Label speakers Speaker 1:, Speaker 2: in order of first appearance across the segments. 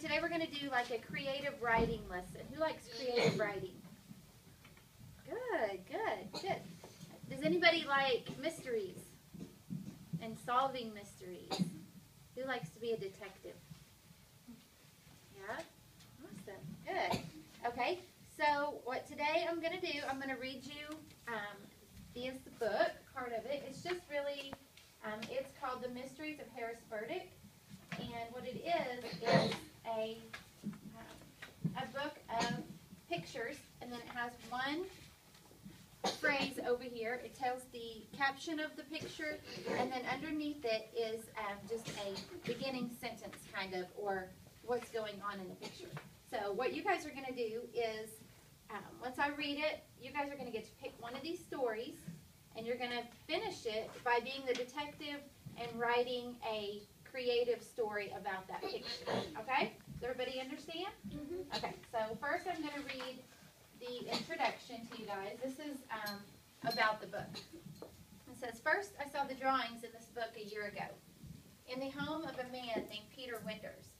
Speaker 1: today we're going to do like a creative writing lesson. Who likes creative writing? Good, good, good. Does anybody like mysteries and solving mysteries? Who likes to be a detective? Yeah? Awesome. Good. Okay, so what today I'm going to do, I'm going to read you this book, part of it. It's just really, it's called The Mysteries of Harris Burdick. And what it is a book of pictures, and then it has one phrase over here. It tells the caption of the picture, and then underneath it is just a beginning sentence, kind of, or what's going on in the picture. So what you guys are going to do is, once I read it, you guys are going to get to pick one of these stories, and you're going to finish it by being the detective and writing a creative story about that picture. Okay? Does everybody understand? Mm-hmm. Okay, so first I'm going to read the introduction to you guys. This is about the book. It says, "First I saw the drawings in this book a year ago, in the home of a man named Peter Winders.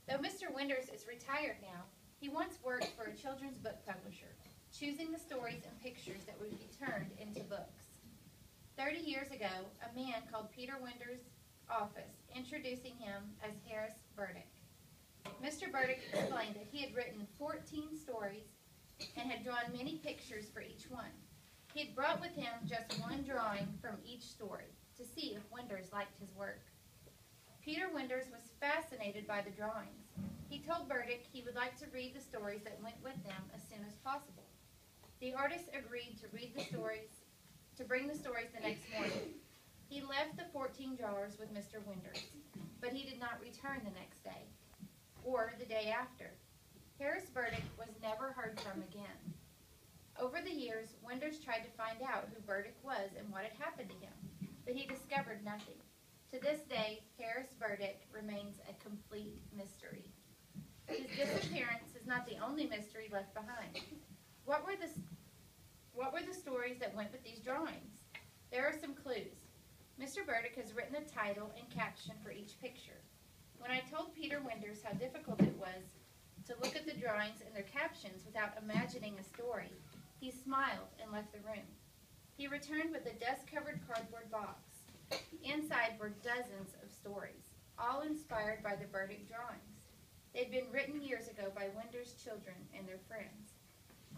Speaker 1: Though Mr. Winders is retired now, he once worked for a children's book publisher, choosing the stories and pictures that would be turned into books. 30 years ago, a man called Peter Winders' office, introducing him as Harris Burdick. Mr. Burdick explained that he had written 14 stories and had drawn many pictures for each one. He had brought with him just one drawing from each story to see if Winders liked his work. Peter Winders was fascinated by the drawings. He told Burdick he would like to read the stories that went with them as soon as possible. The artist agreed to bring the stories the next morning. He left the 14 drawers with Mr. Winders, but he did not return the next day, or the day after. Harris Burdick was never heard from again. Over the years, Winders tried to find out who Burdick was and what had happened to him, but he discovered nothing. To this day, Harris Burdick remains a complete mystery. His disappearance is not the only mystery left behind. What were the stories that went with these drawings? There are some clues. Mr. Burdick has written a title and caption for each picture. When I told Peter Winders how difficult it was to look at the drawings and their captions without imagining a story, he smiled and left the room. He returned with a dust-covered cardboard box. Inside were dozens of stories, all inspired by the Burdick drawings. They'd been written years ago by Winders' children and their friends.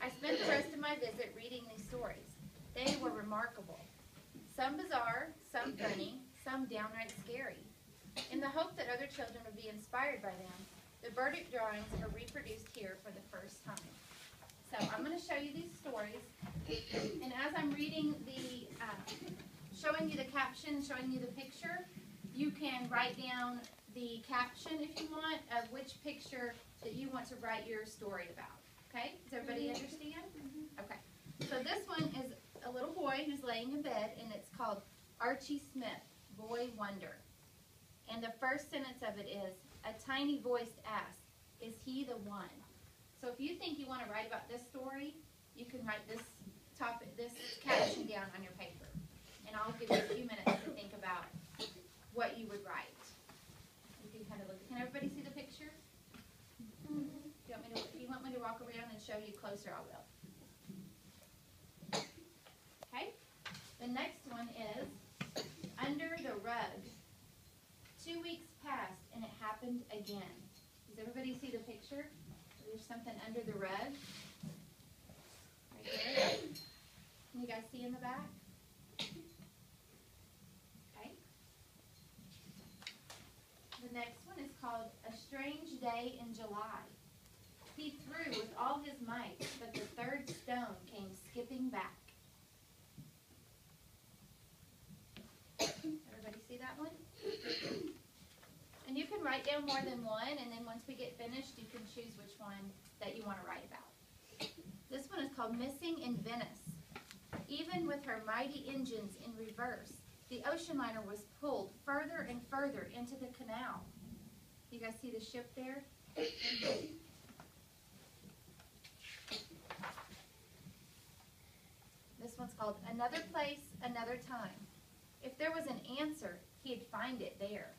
Speaker 1: I spent the rest of my visit reading these stories. They were remarkable. Some bizarre, some funny, some downright scary. In the hope that other children would be inspired by them, the Burdick drawings are reproduced here for the first time. So I'm going to show you these stories, and as I'm reading showing you the caption, showing you the picture, you can write down the caption, if you want, of which picture that you want to write your story about. Okay? Does everybody understand? Okay. So this one is a little boy who's laying in bed, and it's called Archie Smith, Boy Wonder. And the first sentence of it is, a tiny voice asks, is he the one? So if you think you want to write about this story, you can write this caption down on your paper. And I'll give you a few minutes to think about what you would write. You can kind of look. Can everybody see the picture? If you want me to walk around and show you closer, I will. Okay? The next one is Under the Rug. 2 weeks passed and it happened again. Does everybody see the picture? There's something under the rug. Right there. Can you guys see in the back? Okay. The next one is called A Strange Day in July. He threw with all his might, but the third stone came skipping back. Everybody see that one? And you can write down more than one, and then once we get finished, you can choose which one that you want to write about. This one is called Missing in Venice. Even with her mighty engines in reverse, the ocean liner was pulled further and further into the canal. You guys see the ship there? This one's called Another Place, Another Time. If there was an answer, he'd find it there.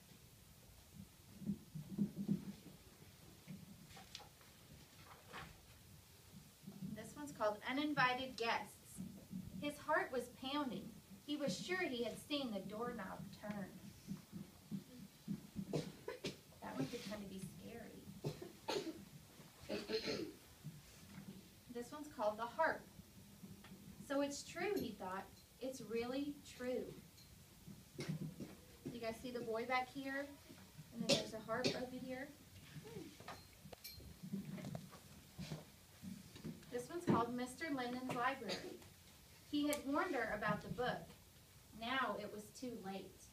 Speaker 1: uninvited guests. His heart was pounding. He was sure he had seen the doorknob turn. That one could kind of be scary. This one's called the harp. So it's true, he thought. It's really true. You guys see the boy back here? And then there's a harp over here. This one's called Mr. Linden's Library. He had warned her about the book. Now it was too late.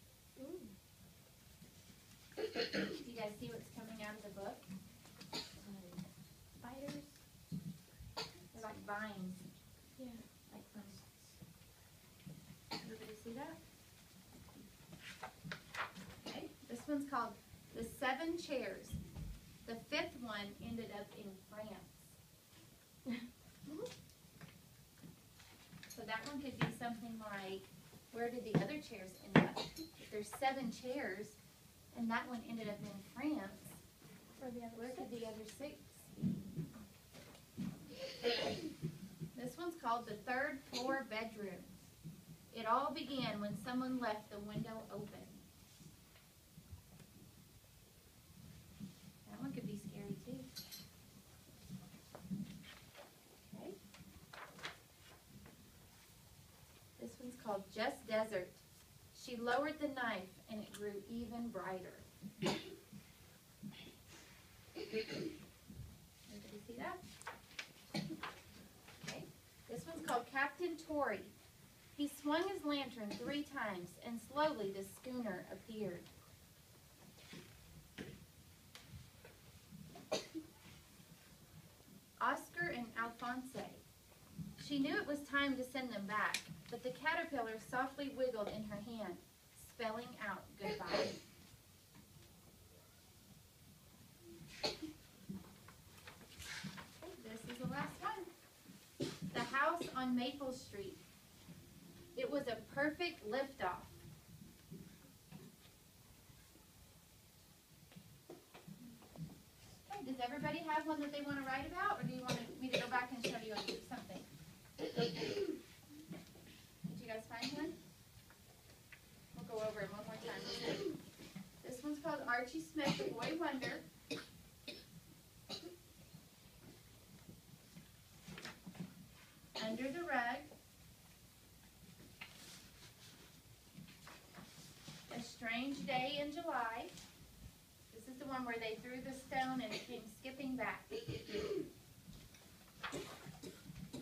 Speaker 1: Do you guys see what's coming out of the book? Spiders? They're like vines.
Speaker 2: Yeah.
Speaker 1: Like from... Everybody see that? Okay. This one's called The 7 Chairs. The 5th one ended up in France. So that one could be something like, where did the other chairs end up? If there's 7 chairs, and that one ended up in France, where could the other 6 be? This one's called the 3rd floor bedroom. It all began when someone left the window open. That one could be scary too. Okay. This one's called Just Desert. She lowered the knife and it grew even brighter. Everybody see that? Okay. This one's called Captain Torrey. He swung his lantern 3 times and slowly the schooner appeared. Oscar and Alphonse. She knew it was time to send them back, but the caterpillar softly wiggled in her hand, spelling out goodbye. This is the last one. The house on Maple Street. It was a perfect liftoff. Okay, does everybody have one that they want to write about, or do you want me to go back and show you something? Did you guys find one? We'll go over it one more time. This one's called Archie Smith, the Boy Wonder. Under the Rug. A Strange Day in July. This is the one where they threw the stone and it came skipping back.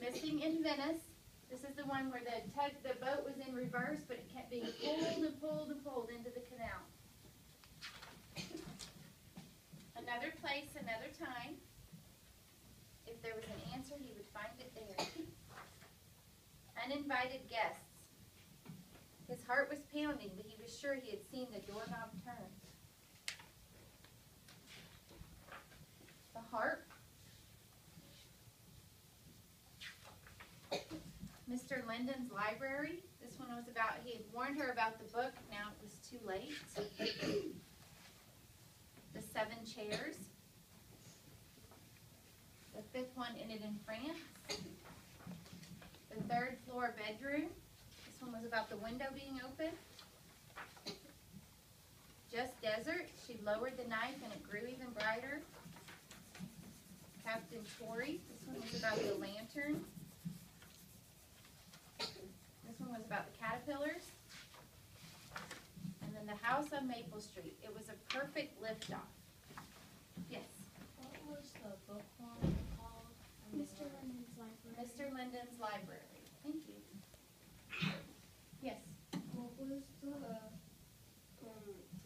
Speaker 1: Missing in Venice. This is the one where the boat was in reverse, but it kept being pulled and pulled and pulled into the canal. Another place, another time. If there was an answer, he would find it there. Uninvited guests. His heart was pounding, but he was sure he had seen the doorknob turn. The harp. Mr. Linden's Library. This one was about, he had warned her about the book, now it was too late. The 7 Chairs. The 5th one ended in France. The 3rd floor bedroom. This one was about the window being open. Just Desert. She lowered the knife and it grew even brighter. Captain Torrey. This one was about the lantern. This one was about the caterpillars. And then the house on Maple Street. It was a perfect liftoff. Yes?
Speaker 2: What was the book one called?
Speaker 3: Mr. Linden's Library.
Speaker 1: Mr. Linden's Library. Thank you. Yes?
Speaker 3: What was the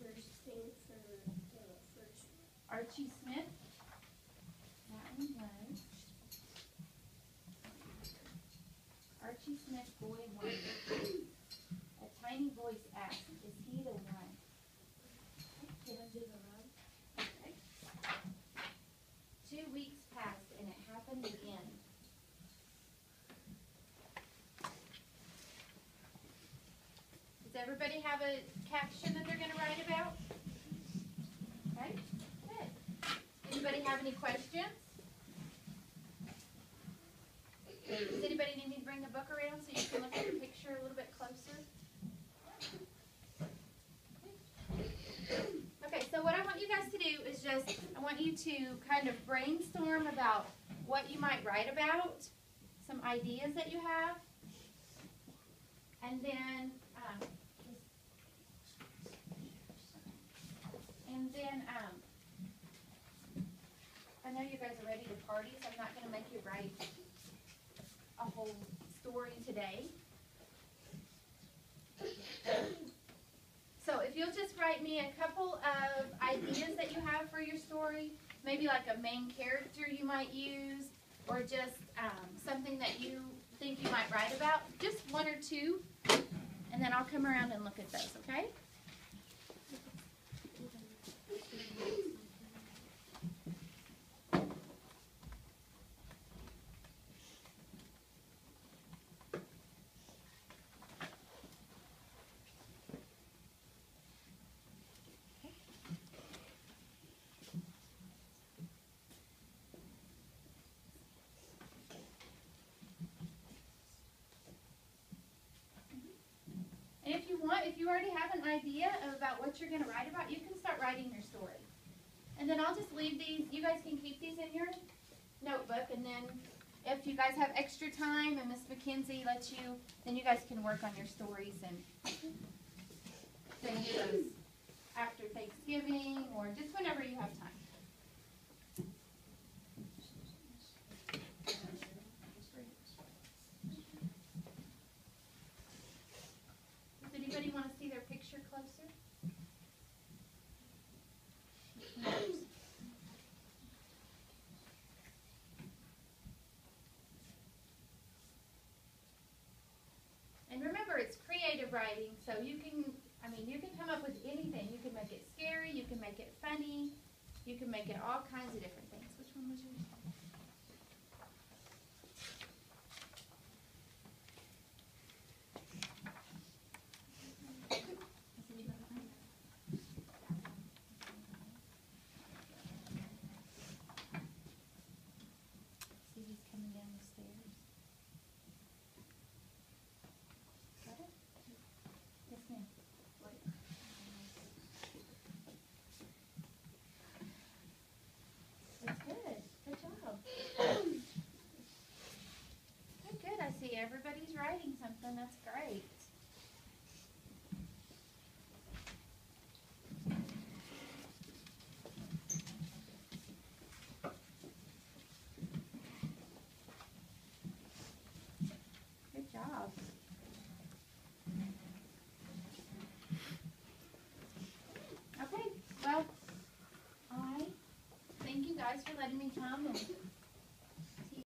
Speaker 3: first thing for the first one?
Speaker 1: Archie Smith. That one was Archie Smith, Boy Wonder. A tiny voice asked, is he the one?
Speaker 2: Under the Rug.
Speaker 1: Okay. 2 weeks passed and it happened again. Does everybody have a caption that they're going to write about? Okay, good. Anybody have any questions? Does anybody need me to bring the book around so you can look at the picture a little bit closer? Okay, so what I want you guys to do is I want you to kind of brainstorm about what you might write about, some ideas that you have, and then, I know you guys are ready to party, so I'm not going to make you write a whole story today. So if you'll just write me a couple of ideas that you have for your story, maybe like a main character you might use, or just something that you think you might write about, just one or two, and then I'll come around and look at those, okay? And if you already have an idea about what you're going to write about, you can start writing your story. And then I'll just leave these. You guys can keep these in your notebook. And then if you guys have extra time and Miss McKenzie lets you, then you guys can work on your stories and finish those after Thanksgiving or just whenever you have time. Does anybody want to see their picture closer? And remember, it's creative writing, so you can come up with anything. You can make it scary, you can make it funny, you can make it all kinds of different things. Which one was yours? See, he's coming down the stairs. Got it? Yes, ma'am. That's good. Good job. Good, good. I see everybody's writing something. That's great. Good job. Okay, well, I thank you guys for letting me come and